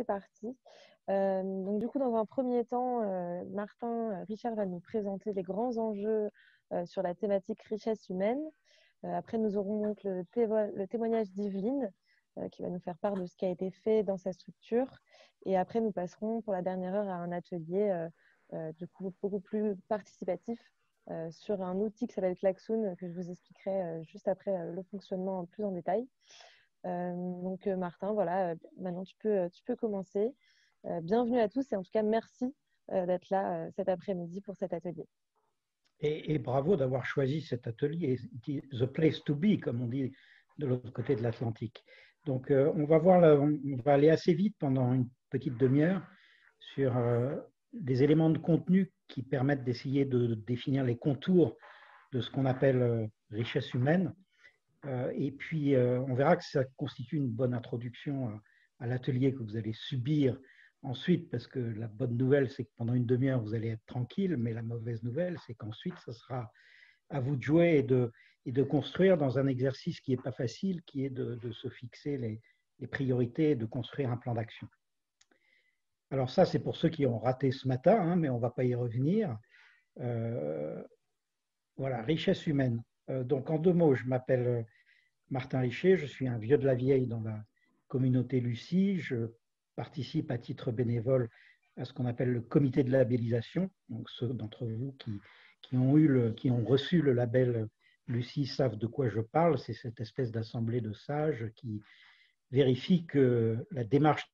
c'est parti. Donc du coup, dans un premier temps, Martin Richard va nous présenter les grands enjeux sur la thématique richesse humaine. Après, nous aurons donc le témoignage d'Yveline qui va nous faire part de ce qui a été fait dans sa structure. Et après, nous passerons pour la dernière heure à un atelier du coup beaucoup plus participatif sur un outil qui s'appelle Klaxoon que je vous expliquerai juste après le fonctionnement plus en détail. Donc Martin, voilà, maintenant tu peux commencer. Bienvenue à tous et en tout cas merci d'être là cet après-midi pour cet atelier. Et bravo d'avoir choisi cet atelier, the place to be, comme on dit de l'autre côté de l'Atlantique. Donc on va aller assez vite pendant une petite demi-heure sur des éléments de contenu qui permettent d'essayer de définir les contours de ce qu'on appelle richesse humaine. Et puis, on verra que ça constitue une bonne introduction à l'atelier que vous allez subir ensuite, parce que la bonne nouvelle, c'est que pendant une demi-heure, vous allez être tranquille, mais la mauvaise nouvelle, c'est qu'ensuite, ce sera à vous de jouer et de construire dans un exercice qui n'est pas facile, qui est de se fixer les priorités et de construire un plan d'action. Alors ça, c'est pour ceux qui ont raté ce matin, hein, mais on ne va pas y revenir. Voilà, richesse humaine. Donc, en 2 mots, je m'appelle Martin Richer, je suis un vieux de la vieille dans la communauté Lucie. Je participe à titre bénévole à ce qu'on appelle le comité de labellisation. Donc, ceux d'entre vous qui ont reçu le label Lucie savent de quoi je parle. C'est cette espèce d'assemblée de sages qui vérifie que la démarche,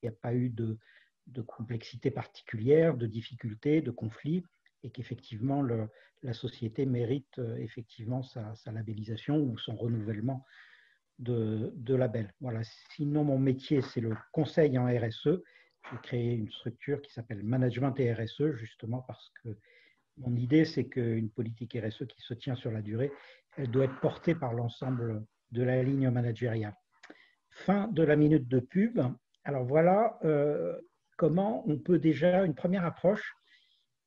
il n'y a pas eu de complexité particulière, de difficulté, de conflit, et qu'effectivement la société mérite effectivement sa labellisation ou son renouvellement de label. Voilà. Sinon, mon métier, c'est le conseil en RSE. J'ai créé une structure qui s'appelle Management et RSE, justement parce que mon idée, c'est qu'une politique RSE qui se tient sur la durée, elle doit être portée par l'ensemble de la ligne managériale. Fin de la minute de pub. Alors voilà comment on peut déjà, une première approche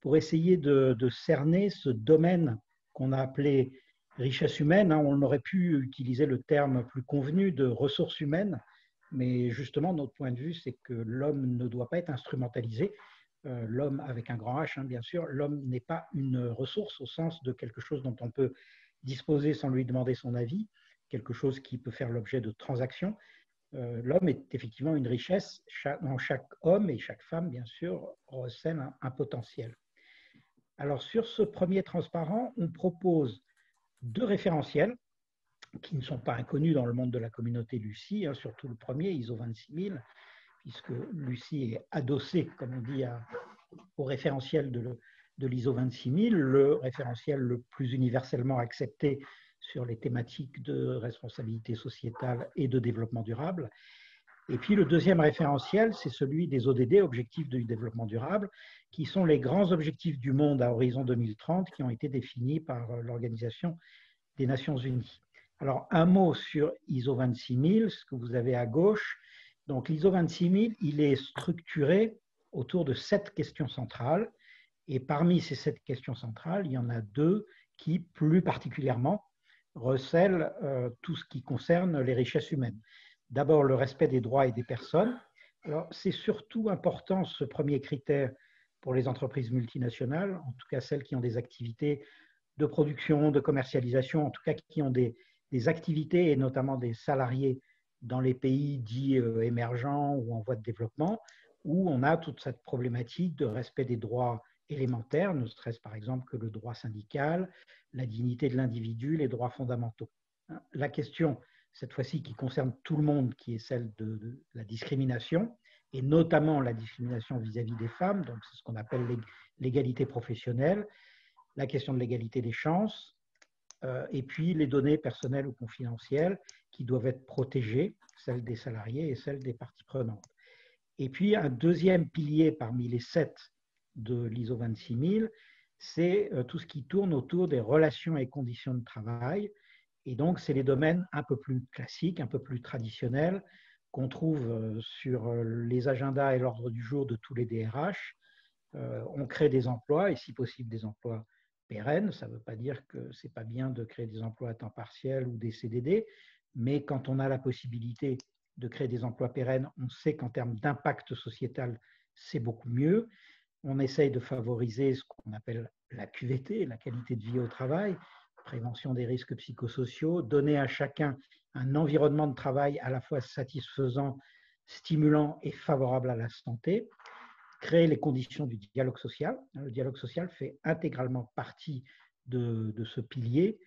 pour essayer de cerner ce domaine qu'on a appelé richesse humaine. On aurait pu utiliser le terme plus convenu de ressources humaines, mais justement, notre point de vue, c'est que l'homme ne doit pas être instrumentalisé. L'homme avec un grand H, bien sûr, l'homme n'est pas une ressource au sens de quelque chose dont on peut disposer sans lui demander son avis, quelque chose qui peut faire l'objet de transactions. L'homme est effectivement une richesse. Chaque homme et chaque femme, bien sûr, recèlent un potentiel. Alors, sur ce premier transparent, on propose 2 référentiels qui ne sont pas inconnus dans le monde de la communauté Lucie, surtout le premier, ISO 26000, puisque Lucie est adossée, comme on dit, au référentiel de l'ISO 26000, le référentiel le plus universellement accepté sur les thématiques de responsabilité sociétale et de développement durable. Et puis le deuxième référentiel, c'est celui des ODD, Objectifs du développement durable, qui sont les grands objectifs du monde à horizon 2030 qui ont été définis par l'Organisation des Nations Unies. Alors, un mot sur ISO 26000, ce que vous avez à gauche. Donc, l'ISO 26000, il est structuré autour de 7 questions centrales. Et parmi ces 7 questions centrales, il y en a 2 qui, plus particulièrement, recèlent tout ce qui concerne les richesses humaines. D'abord, le respect des droits et des personnes. Alors, c'est surtout important, ce premier critère, pour les entreprises multinationales, en tout cas celles qui ont des activités de production, de commercialisation, en tout cas qui ont des activités et notamment des salariés dans les pays dits émergents ou en voie de développement, où on a toute cette problématique de respect des droits élémentaires, ne serait-ce par exemple que le droit syndical, la dignité de l'individu, les droits fondamentaux. La question, cette fois-ci, qui concerne tout le monde, qui est celle de la discrimination, et notamment la discrimination vis-à-vis des femmes, donc c'est ce qu'on appelle l'égalité professionnelle, la question de l'égalité des chances, et puis les données personnelles ou confidentielles qui doivent être protégées, celles des salariés et celles des parties prenantes. Et puis un deuxième pilier parmi les 7 de l'ISO 26000, c'est tout ce qui tourne autour des relations et conditions de travail. Et donc, c'est les domaines un peu plus classiques, un peu plus traditionnels, qu'on trouve sur les agendas et l'ordre du jour de tous les DRH. On crée des emplois, et si possible des emplois pérennes. Ça ne veut pas dire que ce n'est pas bien de créer des emplois à temps partiel ou des CDD, mais quand on a la possibilité de créer des emplois pérennes, on sait qu'en termes d'impact sociétal, c'est beaucoup mieux. On essaye de favoriser ce qu'on appelle la QVT, la qualité de vie au travail, prévention des risques psychosociaux, donner à chacun un environnement de travail à la fois satisfaisant, stimulant et favorable à la santé, créer les conditions du dialogue social. Le dialogue social fait intégralement partie de ce pilier,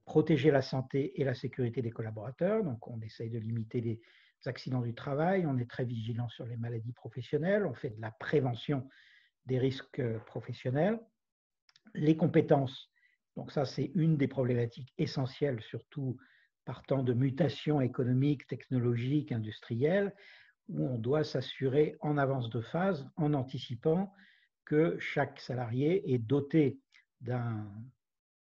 protéger la santé et la sécurité des collaborateurs. Donc, on essaye de limiter les accidents du travail, on est très vigilant sur les maladies professionnelles, on fait de la prévention des risques professionnels. Les compétences, donc ça c'est une des problématiques essentielles, surtout partant de mutations économiques, technologiques, industrielles, où on doit s'assurer en avance de phase, en anticipant que chaque salarié est doté d'un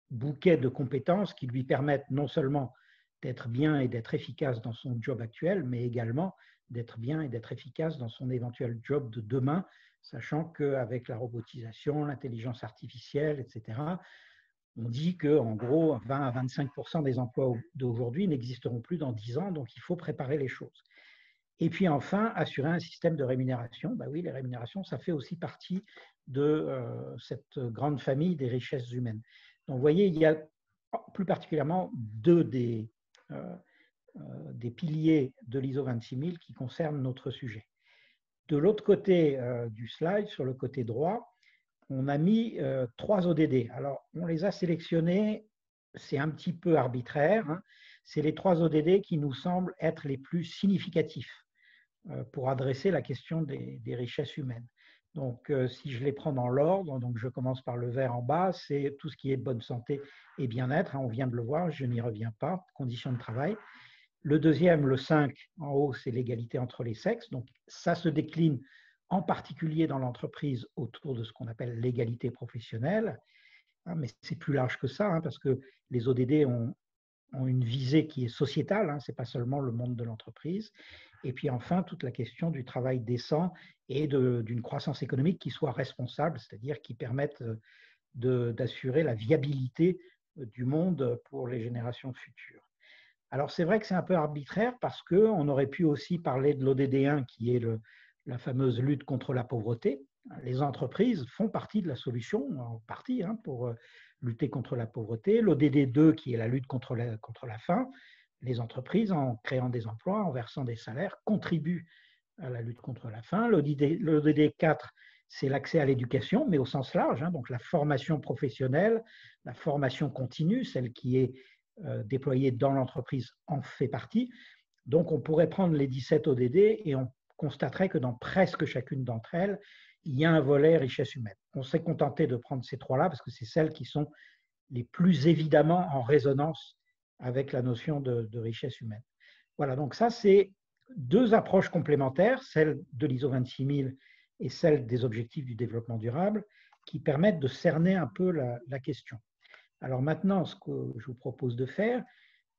bouquet de compétences qui lui permettent non seulement d'être bien et d'être efficace dans son job actuel, mais également d'être bien et d'être efficace dans son éventuel job de demain, sachant qu'avec la robotisation, l'intelligence artificielle, etc., on dit qu'en gros, 20 à 25% des emplois d'aujourd'hui n'existeront plus dans 10 ans, donc il faut préparer les choses. Et puis enfin, assurer un système de rémunération. Ben oui, les rémunérations, ça fait aussi partie de cette grande famille des richesses humaines. Donc vous voyez, il y a plus particulièrement deux des piliers de l'ISO 26000 qui concernent notre sujet. De l'autre côté du slide, sur le côté droit, on a mis 3 ODD. Alors, on les a sélectionnés, c'est un petit peu arbitraire, hein. C'est les 3 ODD qui nous semblent être les plus significatifs pour adresser la question des richesses humaines. Donc, si je les prends dans l'ordre, donc je commence par le vert en bas, c'est tout ce qui est bonne santé et bien-être, hein, on vient de le voir, je n'y reviens pas, conditions de travail. Le deuxième, le 5, en haut, c'est l'égalité entre les sexes. Donc, ça se décline en particulier dans l'entreprise autour de ce qu'on appelle l'égalité professionnelle. Mais c'est plus large que ça, hein, parce que les ODD ont une visée qui est sociétale, hein, ce n'est pas seulement le monde de l'entreprise. Et puis enfin, toute la question du travail décent et d'une croissance économique qui soit responsable, c'est-à-dire qui permette d'assurer la viabilité du monde pour les générations futures. Alors c'est vrai que c'est un peu arbitraire parce qu'on aurait pu aussi parler de l'ODD1 qui est la fameuse lutte contre la pauvreté. Les entreprises font partie de la solution, en partie, hein, pour lutter contre la pauvreté. L'ODD2 qui est la lutte contre la faim. Les entreprises, en créant des emplois, en versant des salaires, contribuent à la lutte contre la faim. L'ODD4, c'est l'accès à l'éducation, mais au sens large, hein, donc la formation professionnelle, la formation continue, celle qui est déployée dans l'entreprise en fait partie. Donc, on pourrait prendre les 17 ODD et on constaterait que dans presque chacune d'entre elles, il y a un volet richesse humaine. On s'est contenté de prendre ces 3-là parce que c'est celles qui sont les plus évidemment en résonance avec la notion de richesse humaine. Voilà, donc ça, c'est 2 approches complémentaires, celle de l'ISO 26000 et celle des objectifs du développement durable, qui permettent de cerner un peu la question. Alors maintenant, ce que je vous propose de faire,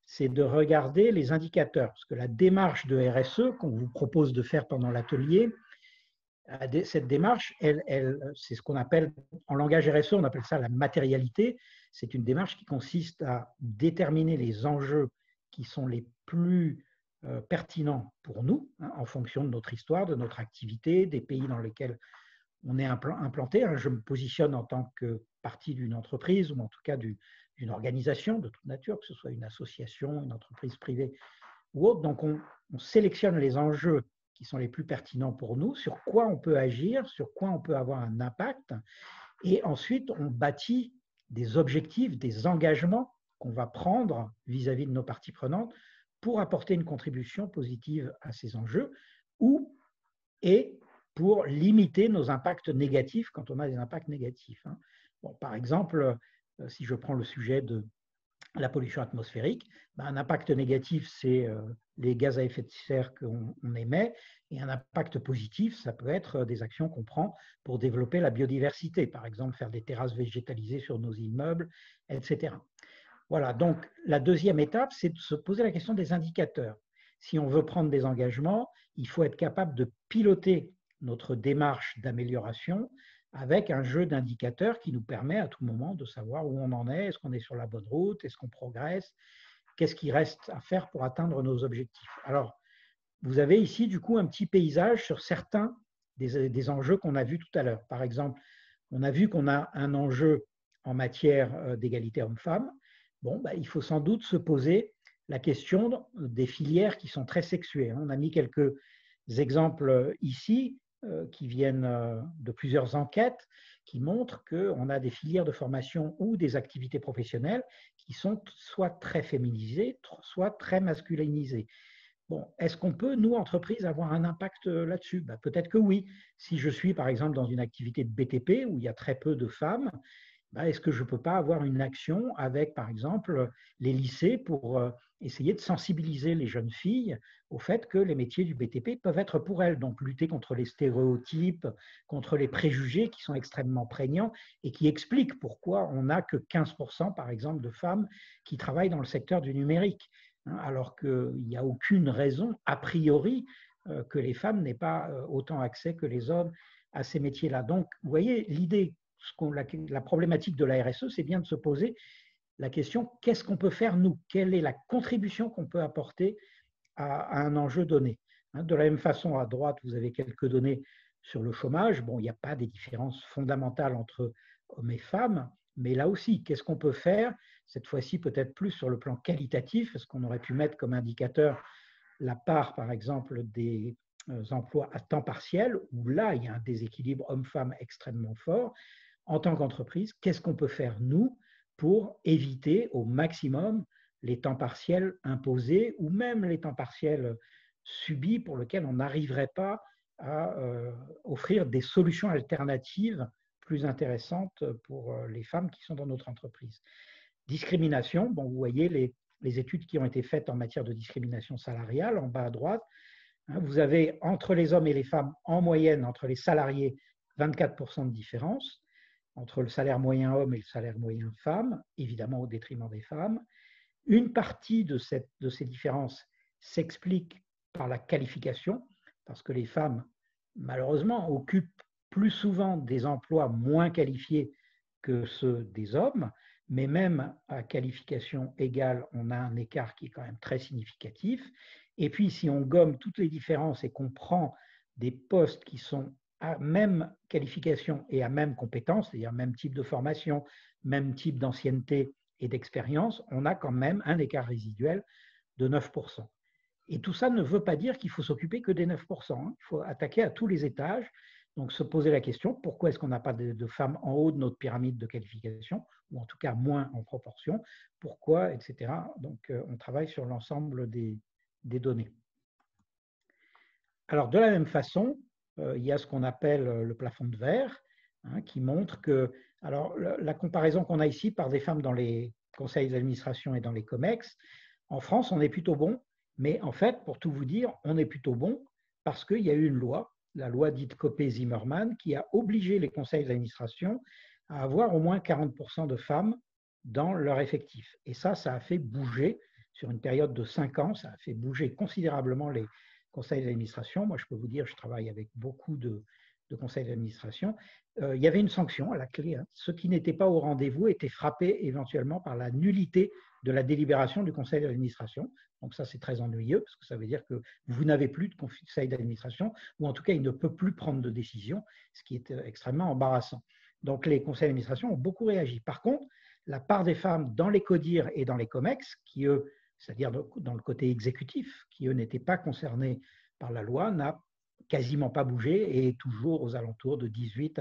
c'est de regarder les indicateurs, parce que la démarche de RSE qu'on vous propose de faire pendant l'atelier, cette démarche, c'est ce qu'on appelle, en langage RSE, on appelle ça la matérialité. C'est une démarche qui consiste à déterminer les enjeux qui sont les plus pertinents pour nous, hein, en fonction de notre histoire, de notre activité, des pays dans lesquels on est implanté. Je me positionne en tant que partie d'une entreprise ou en tout cas d'une organisation de toute nature, que ce soit une association, une entreprise privée ou autre. Donc, on sélectionne les enjeux qui sont les plus pertinents pour nous, sur quoi on peut agir, sur quoi on peut avoir un impact. Et ensuite, on bâtit des objectifs, des engagements qu'on va prendre vis-à-vis de nos parties prenantes pour apporter une contribution positive à ces enjeux et pour limiter nos impacts négatifs quand on a des impacts négatifs. Bon, par exemple, si je prends le sujet de la pollution atmosphérique, un impact négatif, c'est les gaz à effet de serre qu'on émet, et un impact positif, ça peut être des actions qu'on prend pour développer la biodiversité, par exemple faire des terrasses végétalisées sur nos immeubles, etc. Voilà, donc la deuxième étape, c'est de se poser la question des indicateurs. Si on veut prendre des engagements, il faut être capable de piloter notre démarche d'amélioration avec un jeu d'indicateurs qui nous permet à tout moment de savoir où on en est qu'on est sur la bonne route, est-ce qu'on progresse, qu'est-ce qui reste à faire pour atteindre nos objectifs. Alors, vous avez ici du coup un petit paysage sur certains des enjeux qu'on a vus tout à l'heure. Par exemple, on a vu qu'on a un enjeu en matière d'égalité homme-femme. Bon, bah, il faut sans doute se poser la question des filières qui sont très sexuées. On a mis quelques exemples ici qui viennent de plusieurs enquêtes qui montrent qu'on a des filières de formation ou des activités professionnelles qui sont soit très féminisées, soit très masculinisées. Bon, est-ce qu'on peut, nous, entreprises, avoir un impact là-dessus? Ben, peut-être que oui. Si je suis, par exemple, dans une activité de BTP où il y a très peu de femmes, ben, est-ce que je ne peux pas avoir une action avec, par exemple, les lycées pour essayer de sensibiliser les jeunes filles au fait que les métiers du BTP peuvent être pour elles, donc lutter contre les stéréotypes, contre les préjugés qui sont extrêmement prégnants et qui expliquent pourquoi on n'a que 15%, par exemple, de femmes qui travaillent dans le secteur du numérique, alors qu'il n'y a aucune raison, a priori, que les femmes n'aient pas autant accès que les hommes à ces métiers-là. Donc, vous voyez, l'idée, la problématique de la RSE, c'est bien de se poser la question, qu'est-ce qu'on peut faire nous? Quelle est la contribution qu'on peut apporter à un enjeu donné? De la même façon, à droite, vous avez quelques données sur le chômage. Bon, il n'y a pas des différences fondamentales entre hommes et femmes, mais là aussi, qu'est-ce qu'on peut faire? Cette fois-ci, peut-être plus sur le plan qualitatif, est-ce qu'on aurait pu mettre comme indicateur la part, par exemple, des emplois à temps partiel, où là, il y a un déséquilibre homme-femme extrêmement fort. En tant qu'entreprise, qu'est-ce qu'on peut faire, nous, pour éviter au maximum les temps partiels imposés ou même les temps partiels subis pour lesquels on n'arriverait pas à offrir des solutions alternatives plus intéressantes pour les femmes qui sont dans notre entreprise. Discrimination, bon, vous voyez les études qui ont été faites en matière de discrimination salariale en bas à droite. Vous avez entre les hommes et les femmes, en moyenne, entre les salariés, 24% de différence entre le salaire moyen homme et le salaire moyen femme, évidemment au détriment des femmes. Une partie de ces différences s'explique par la qualification, parce que les femmes, malheureusement, occupent plus souvent des emplois moins qualifiés que ceux des hommes, mais même à qualification égale, on a un écart qui est quand même très significatif. Et puis, si on gomme toutes les différences et qu'on prend des postes qui sont à même qualification et à même compétence, c'est-à-dire même type de formation, même type d'ancienneté et d'expérience, on a quand même un écart résiduel de 9%. Et tout ça ne veut pas dire qu'il faut s'occuper que des 9%. Il faut attaquer à tous les étages. Donc, se poser la question, pourquoi est-ce qu'on n'a pas de femmes en haut de notre pyramide de qualification, ou en tout cas moins en proportion, pourquoi, etc. Donc, on travaille sur l'ensemble des données. Alors, de la même façon, il y a ce qu'on appelle le plafond de verre, qui montre que, alors la comparaison qu'on a ici par des femmes dans les conseils d'administration et dans les COMEX, en France, on est plutôt bon, mais en fait, pour tout vous dire, on est plutôt bon parce qu'il y a eu une loi, la loi dite Copé-Zimmermann, qui a obligé les conseils d'administration à avoir au moins 40% de femmes dans leur effectif. Et ça a fait bouger, sur une période de 5 ans, ça a fait bouger considérablement les conseils d'administration. Moi, je peux vous dire, je travaille avec beaucoup de conseils d'administration. Il y avait une sanction à la clé. Ceux qui n'étaient pas au rendez-vous étaient frappés éventuellement par la nullité de la délibération du conseil d'administration. Donc ça, c'est très ennuyeux parce que ça veut dire que vous n'avez plus de conseil d'administration ou en tout cas, il ne peut plus prendre de décision, ce qui est extrêmement embarrassant. Donc les conseils d'administration ont beaucoup réagi. Par contre, la part des femmes dans les CODIR et dans les COMEX, qui eux, c'est-à-dire dans le côté exécutif, qui eux n'étaient pas concernés par la loi, n'a quasiment pas bougé et est toujours aux alentours de 18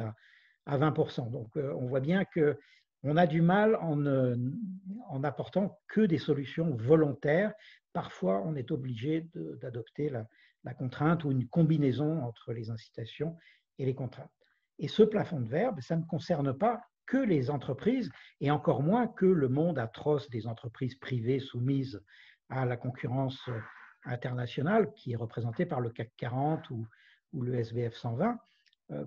à 20%. Donc on voit bien qu'on a du mal en apportant que des solutions volontaires. Parfois, on est obligé d'adopter la contrainte ou une combinaison entre les incitations et les contraintes. Et ce plafond de verre, ça ne concerne pas que les entreprises et encore moins que le monde atroce des entreprises privées soumises à la concurrence internationale qui est représentée par le CAC 40 ou le SBF 120.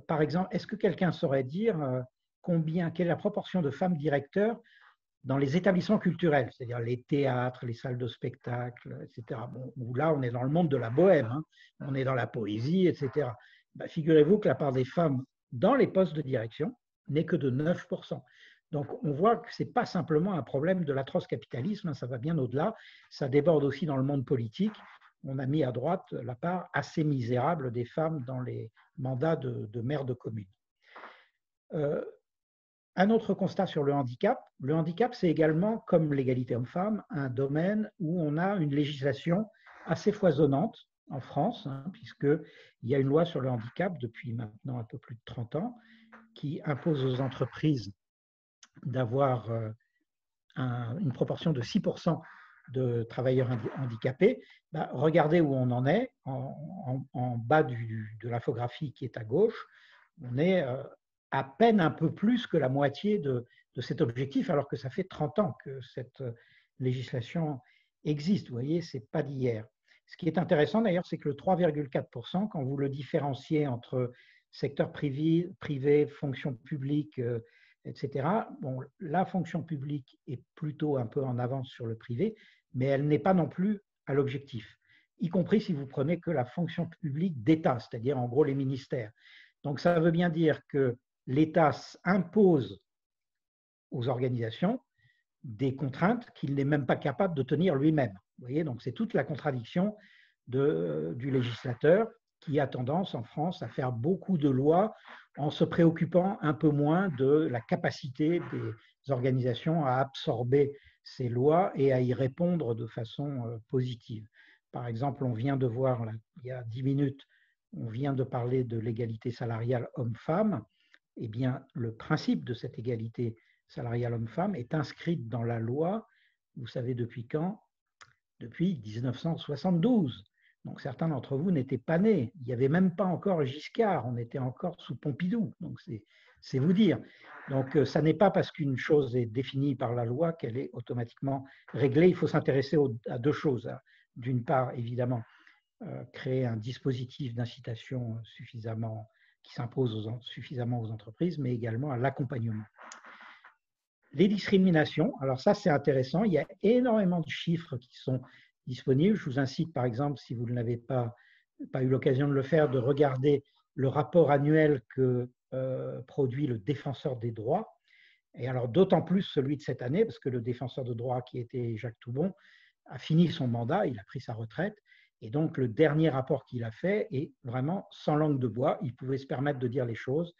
Par exemple, est-ce que quelqu'un saurait dire quelle est la proportion de femmes directeurs dans les établissements culturels, c'est-à-dire les théâtres, les salles de spectacle, etc. Bon, où là, on est dans le monde de la bohème, on est dans la poésie, etc. Ben, figurez-vous que la part des femmes dans les postes de direction n'est que de 9%. Donc, on voit que ce n'est pas simplement un problème de l'atroce capitalisme, ça va bien au-delà, ça déborde aussi dans le monde politique, on a mis à droite la part assez misérable des femmes dans les mandats de maire de commune. Un autre constat sur le handicap. Le handicap, c'est également, comme l'égalité homme-femme, un domaine où on a une législation assez foisonnante en France, hein, puisqu'il y a une loi sur le handicap depuis maintenant un peu plus de 30 ans qui impose aux entreprises d'avoir une proportion de 6% de travailleurs handicapés. Ben, regardez où on en est, en bas de l'infographie qui est à gauche, on est à peine un peu plus que la moitié de cet objectif, alors que ça fait 30 ans que cette législation existe. Vous voyez, ce n'est pas d'hier. Ce qui est intéressant d'ailleurs, c'est que le 3,4%, quand vous le différenciez entre secteur privé fonction publique, etc., bon, la fonction publique est plutôt un peu en avance sur le privé, mais elle n'est pas non plus à l'objectif, y compris si vous prenez que la fonction publique d'État, c'est-à-dire en gros les ministères. Donc ça veut bien dire que l'État impose aux organisations des contraintes qu'il n'est même pas capable de tenir lui-même. Vous voyez, donc c'est toute la contradiction du législateur qui a tendance en France à faire beaucoup de lois en se préoccupant un peu moins de la capacité des organisations à absorber ces lois et à y répondre de façon positive. Par exemple, on vient de voir, là, il y a 10 minutes, on vient de parler de l'égalité salariale homme-femme. Eh bien, le principe de cette égalité salariale homme-femme est inscrit dans la loi, vous savez depuis quand? Depuis 1972. Donc certains d'entre vous n'étaient pas nés. Il n'y avait même pas encore Giscard, on était encore sous Pompidou. Donc c'est vous dire. Donc ça n'est pas parce qu'une chose est définie par la loi qu'elle est automatiquement réglée. Il faut s'intéresser à deux choses. D'une part, évidemment, créer un dispositif d'incitation qui s'impose suffisamment aux entreprises, mais également à l'accompagnement. Les discriminations, alors ça c'est intéressant, il y a énormément de chiffres qui sont disponibles. Je vous incite par exemple, si vous n'avez pas eu l'occasion de le faire, de regarder le rapport annuel que produit le Défenseur des droits. Et alors d'autant plus celui de cette année, parce que le Défenseur de droits qui était Jacques Toubon a fini son mandat, il a pris sa retraite. Et donc le dernier rapport qu'il a fait est vraiment sans langue de bois, il pouvait se permettre de dire les choses.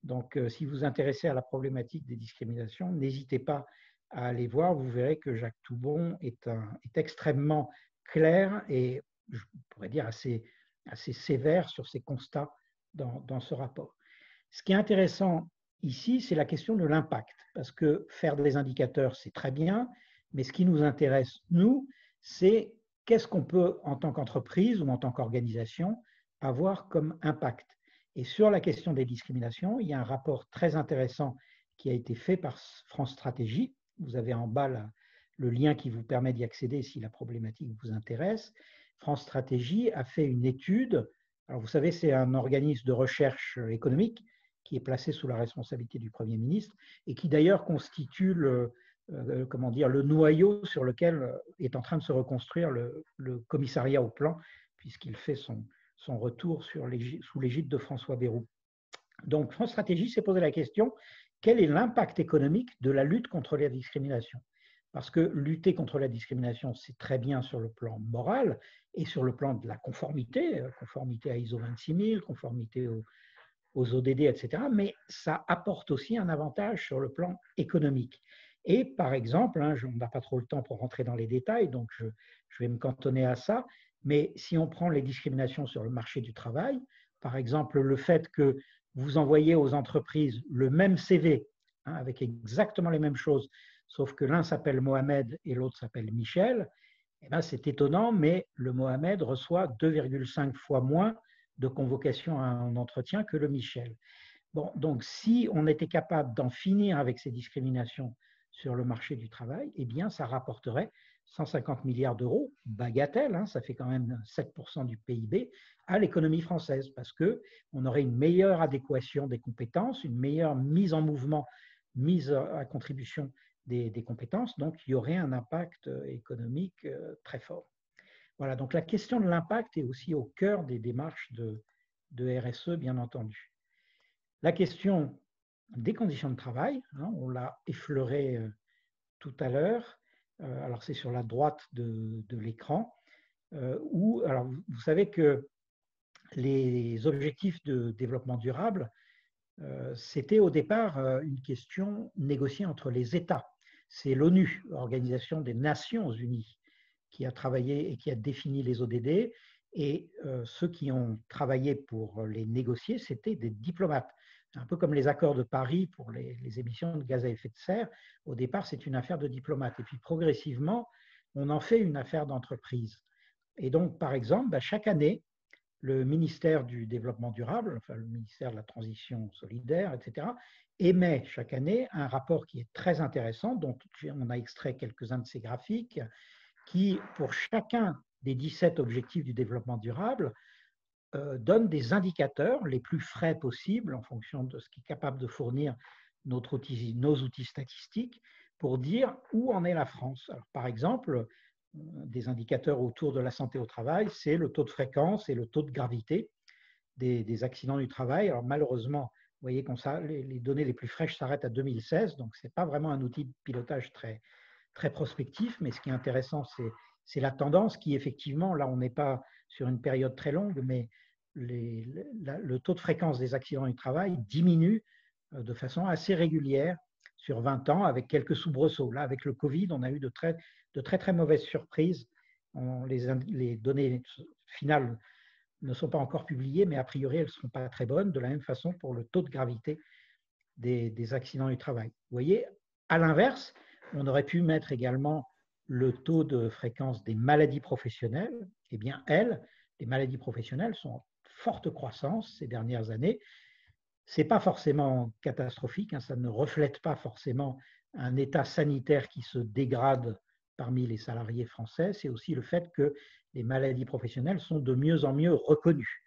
Donc, si vous vous intéressez à la problématique des discriminations, n'hésitez pas à aller voir. Vous verrez que Jacques Toubon est extrêmement clair et, je pourrais dire, assez sévère sur ses constats dans ce rapport. Ce qui est intéressant ici, c'est la question de l'impact, parce que faire des indicateurs, c'est très bien, mais ce qui nous intéresse, nous, c'est qu'est-ce qu'on peut, en tant qu'entreprise ou en tant qu'organisation, avoir comme impact. Et sur la question des discriminations, il y a un rapport très intéressant qui a été fait par France Stratégie. Vous avez en bas le lien qui vous permet d'y accéder si la problématique vous intéresse. France Stratégie a fait une étude. Alors vous savez, c'est un organisme de recherche économique qui est placé sous la responsabilité du Premier ministre et qui d'ailleurs constitue le noyau sur lequel est en train de se reconstruire le commissariat au plan, puisqu'il fait son retour sous l'égide de François Bayrou. Donc, France Stratégie s'est posé la question, quel est l'impact économique de la lutte contre la discrimination? Parce que lutter contre la discrimination, c'est très bien sur le plan moral et sur le plan de la conformité à ISO 26000, conformité aux ODD, etc. Mais ça apporte aussi un avantage sur le plan économique. Et par exemple, on n'a pas trop le temps pour rentrer dans les détails, donc je vais me cantonner à ça, mais si on prend les discriminations sur le marché du travail, par exemple le fait que vous envoyez aux entreprises le même CV, avec exactement les mêmes choses, sauf que l'un s'appelle Mohamed et l'autre s'appelle Michel, eh bien, c'est étonnant, mais le Mohamed reçoit 2,5 fois moins de convocation à un entretien que le Michel. Bon, donc si on était capable d'en finir avec ces discriminations sur le marché du travail, eh bien, ça rapporterait 150 milliards d'euros, bagatelle, ça fait quand même 7% du PIB, à l'économie française, parce qu'on aurait une meilleure adéquation des compétences, une meilleure mise en mouvement, mise à contribution des compétences, donc il y aurait un impact économique très fort. Voilà, donc la question de l'impact est aussi au cœur des démarches de RSE, bien entendu. La question des conditions de travail, on l'a effleuré tout à l'heure, alors c'est sur la droite de l'écran. alors vous savez que les objectifs de développement durable, c'était au départ une question négociée entre les États. C'est l'ONU, Organisation des Nations Unies, qui a travaillé et qui a défini les ODD. Et ceux qui ont travaillé pour les négocier, c'était des diplomates. Un peu comme les accords de Paris pour les émissions de gaz à effet de serre. Au départ, c'est une affaire de diplomates. Et puis progressivement, on en fait une affaire d'entreprise. Et donc, par exemple, chaque année, le ministère du Développement durable, enfin le ministère de la Transition solidaire, etc., émet chaque année un rapport qui est très intéressant, dont on a extrait quelques-uns de ces graphiques, qui, pour chacun des 17 objectifs du développement durable, donne des indicateurs les plus frais possibles en fonction de ce qui est capable de fournir nos outils statistiques pour dire où en est la France. Alors, par exemple, des indicateurs autour de la santé au travail, c'est le taux de fréquence et le taux de gravité des accidents du travail. Alors malheureusement, vous voyez que les données les plus fraîches s'arrêtent à 2016, donc ce n'est pas vraiment un outil de pilotage très, très prospectif, mais ce qui est intéressant, c'est la tendance qui, effectivement, là, on n'est pas sur une période très longue, mais le taux de fréquence des accidents du travail diminue de façon assez régulière sur 20 ans, avec quelques soubresauts. Là, avec le Covid, on a eu de très, très mauvaises surprises. Les données finales ne sont pas encore publiées, mais a priori, elles ne seront pas très bonnes. De la même façon pour le taux de gravité des accidents du travail. Vous voyez, à l'inverse, on aurait pu mettre également le taux de fréquence des maladies professionnelles. Eh bien, les maladies professionnelles sont en forte croissance ces dernières années. Ce n'est pas forcément catastrophique, ça ne reflète pas forcément un état sanitaire qui se dégrade parmi les salariés français. C'est aussi le fait que les maladies professionnelles sont de mieux en mieux reconnues.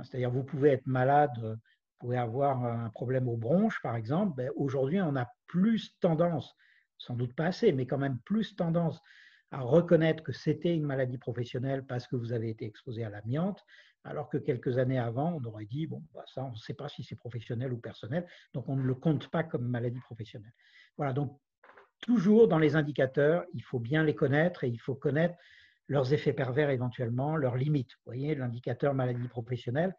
C'est-à-dire, vous pouvez être malade, vous pouvez avoir un problème aux bronches, par exemple. Aujourd'hui, on a plus tendance, sans doute pas assez, mais quand même plus tendance à reconnaître que c'était une maladie professionnelle parce que vous avez été exposé à l'amiante, alors que quelques années avant, on aurait dit, bon, ça, on ne sait pas si c'est professionnel ou personnel, donc on ne le compte pas comme maladie professionnelle. Voilà, donc toujours dans les indicateurs, il faut bien les connaître et il faut connaître leurs effets pervers éventuellement, leurs limites. Vous voyez, l'indicateur maladie professionnelle,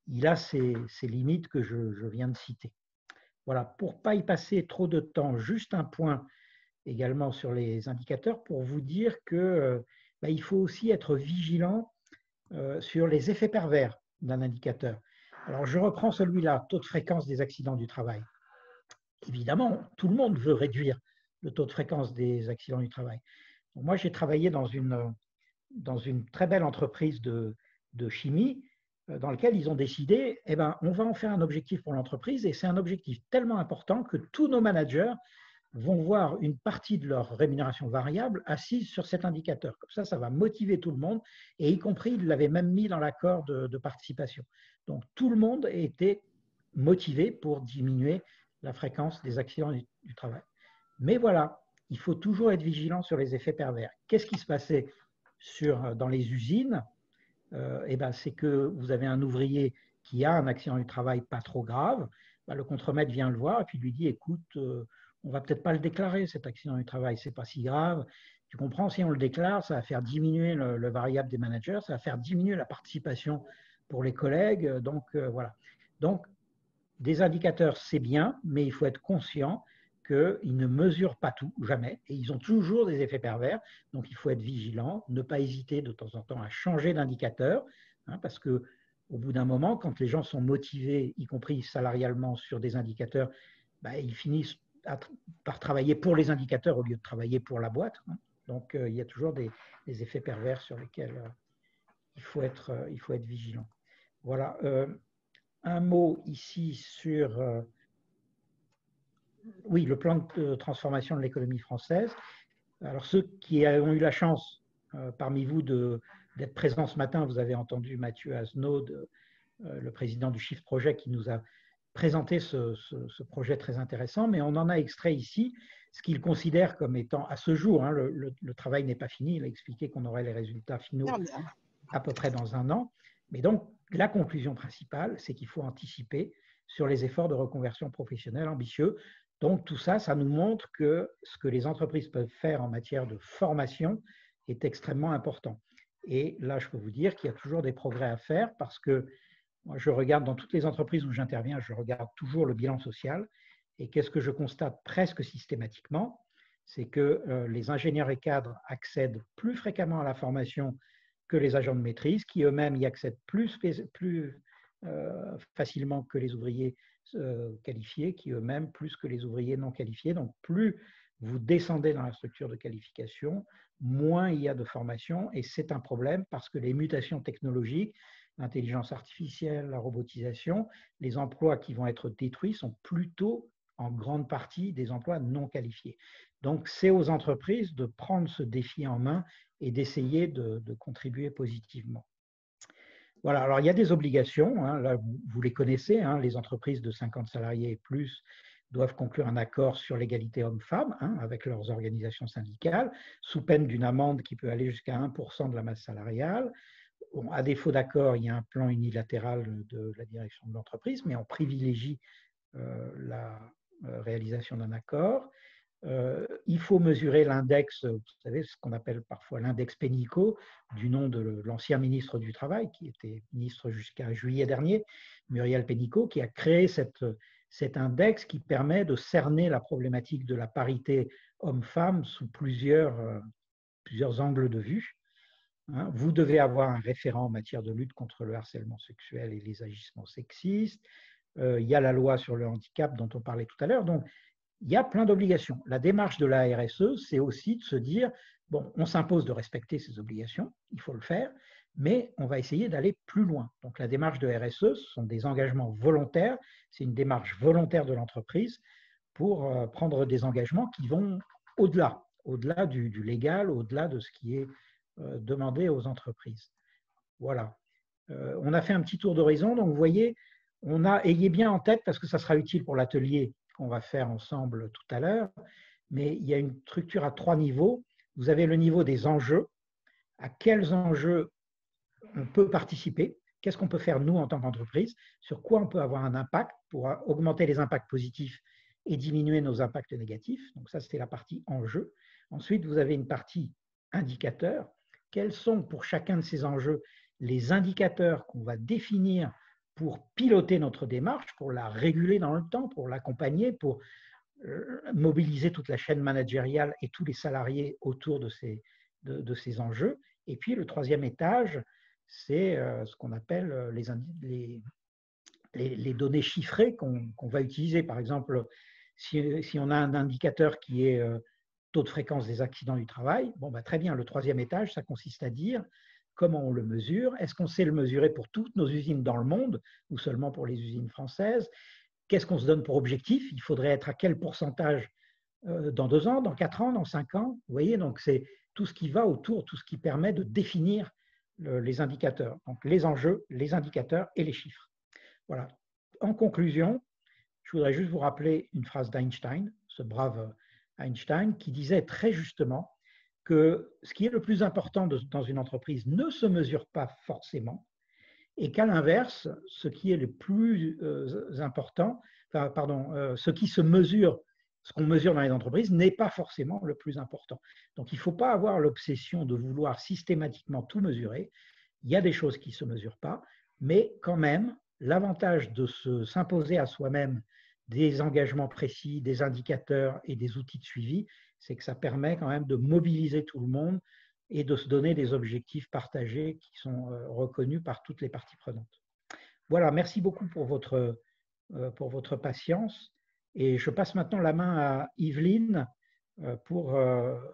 il a ces limites que je viens de citer. Voilà, pour ne pas y passer trop de temps, juste un point également sur les indicateurs pour vous dire que il faut aussi être vigilant sur les effets pervers d'un indicateur. Alors, je reprends celui-là, taux de fréquence des accidents du travail. Évidemment, tout le monde veut réduire le taux de fréquence des accidents du travail. Donc, moi, j'ai travaillé dans une très belle entreprise de chimie dans laquelle ils ont décidé, on va en faire un objectif pour l'entreprise et c'est un objectif tellement important que tous nos managers vont voir une partie de leur rémunération variable assise sur cet indicateur. Comme ça va motiver tout le monde, et y compris, ils l'avaient même mis dans l'accord de participation. Donc, tout le monde était motivé pour diminuer la fréquence des accidents du travail. Mais voilà, il faut toujours être vigilant sur les effets pervers. Qu'est-ce qui se passait dans les usines? C'est que vous avez un ouvrier qui a un accident du travail pas trop grave, le contremaître vient le voir et puis lui dit, écoute, on va peut-être pas le déclarer, cet accident du travail, c'est pas si grave. Tu comprends, si on le déclare, ça va faire diminuer le variable des managers, ça va faire diminuer la participation pour les collègues. Donc, voilà. Donc, des indicateurs, c'est bien, mais il faut être conscient qu'ils ne mesurent pas tout, jamais, et ils ont toujours des effets pervers. Donc, il faut être vigilant, ne pas hésiter de temps en temps à changer d'indicateur, parce que au bout d'un moment, quand les gens sont motivés, y compris salarialement, sur des indicateurs, ils finissent par travailler pour les indicateurs au lieu de travailler pour la boîte. Donc, il y a toujours des effets pervers sur lesquels il faut être vigilant. Voilà. Un mot ici sur le plan de transformation de l'économie française. Alors, ceux qui ont eu la chance parmi vous d'être présents ce matin, vous avez entendu Mathieu Aznaud, le président du Shift Project, qui nous a présenté ce projet très intéressant, mais on en a extrait ici ce qu'il considère comme étant, à ce jour, le travail n'est pas fini, il a expliqué qu'on aurait les résultats finaux à peu près dans un an, mais donc la conclusion principale, c'est qu'il faut anticiper sur les efforts de reconversion professionnelle ambitieux. Donc tout ça, ça nous montre que ce que les entreprises peuvent faire en matière de formation est extrêmement important. Et là, je peux vous dire qu'il y a toujours des progrès à faire parce que moi, je regarde dans toutes les entreprises où j'interviens, je regarde toujours le bilan social. Et qu'est-ce que je constate presque systématiquement? C'est que les ingénieurs et cadres accèdent plus fréquemment à la formation que les agents de maîtrise, qui eux-mêmes y accèdent plus facilement que les ouvriers qualifiés, qui eux-mêmes plus que les ouvriers non qualifiés. Donc, plus vous descendez dans la structure de qualification, moins il y a de formation. Et c'est un problème parce que les mutations technologiques, l'intelligence artificielle, la robotisation, les emplois qui vont être détruits sont plutôt en grande partie des emplois non qualifiés. Donc, c'est aux entreprises de prendre ce défi en main et d'essayer de contribuer positivement. Voilà, alors il y a des obligations, hein, là vous les connaissez, hein, les entreprises de 50 salariés et plus doivent conclure un accord sur l'égalité homme-femme hein, avec leurs organisations syndicales, sous peine d'une amende qui peut aller jusqu'à 1% de la masse salariale. Bon, à défaut d'accord, il y a un plan unilatéral de la direction de l'entreprise, mais on privilégie la réalisation d'un accord. Il faut mesurer l'index, vous savez, ce qu'on appelle parfois l'index Pénicaud, du nom de l'ancien ministre du Travail, qui était ministre jusqu'à juillet dernier, Muriel Pénicaud, qui a créé cet index qui permet de cerner la problématique de la parité homme-femme sous plusieurs angles de vue. Hein. Vous devez avoir un référent en matière de lutte contre le harcèlement sexuel et les agissements sexistes. Il y a la loi sur le handicap dont on parlait tout à l'heure. Donc, il y a plein d'obligations. La démarche de la RSE, c'est aussi de se dire, bon, on s'impose de respecter ces obligations, il faut le faire, mais on va essayer d'aller plus loin. Donc la démarche de RSE, ce sont des engagements volontaires, c'est une démarche volontaire de l'entreprise pour prendre des engagements qui vont au-delà du légal, au-delà de ce qui est demandé aux entreprises. Voilà. On a fait un petit tour d'horizon, donc vous voyez, ayez bien en tête, parce que ça sera utile pour l'atelier qu'on va faire ensemble tout à l'heure, mais il y a une structure à 3 niveaux. Vous avez le niveau des enjeux, à quels enjeux on peut participer, qu'est-ce qu'on peut faire nous en tant qu'entreprise, sur quoi on peut avoir un impact pour augmenter les impacts positifs et diminuer nos impacts négatifs. Donc ça, c'était la partie enjeux. Ensuite, vous avez une partie indicateurs. Quels sont pour chacun de ces enjeux les indicateurs qu'on va définir pour piloter notre démarche, pour la réguler dans le temps, pour l'accompagner, pour mobiliser toute la chaîne managériale et tous les salariés autour de ces enjeux. Et puis le troisième étage, c'est ce qu'on appelle les données chiffrées qu'on va utiliser. Par exemple, si on a un indicateur qui est taux de fréquence des accidents du travail, bon, bah, très bien, le troisième étage, ça consiste à dire comment on le mesure. Est-ce qu'on sait le mesurer pour toutes nos usines dans le monde ou seulement pour les usines françaises? Qu'est-ce qu'on se donne pour objectif? Il faudrait être à quel pourcentage dans 2 ans, dans 4 ans, dans 5 ans? Vous voyez, donc c'est tout ce qui va autour, tout ce qui permet de définir les indicateurs. Donc les enjeux, les indicateurs et les chiffres. Voilà. En conclusion, je voudrais juste vous rappeler une phrase d'Einstein, ce brave Einstein, qui disait très justement que ce qui est le plus important dans une entreprise ne se mesure pas forcément, et qu'à l'inverse, ce qui est le plus important, ce qui se mesure, ce qu'on mesure dans les entreprises n'est pas forcément le plus important. Donc il ne faut pas avoir l'obsession de vouloir systématiquement tout mesurer. Il y a des choses qui ne se mesurent pas, mais quand même, l'avantage de s'imposer à soi-même des engagements précis, des indicateurs et des outils de suivi, c'est que ça permet quand même de mobiliser tout le monde et de se donner des objectifs partagés qui sont reconnus par toutes les parties prenantes. Voilà, merci beaucoup pour votre patience. Et je passe maintenant la main à Yveline pour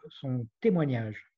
son témoignage.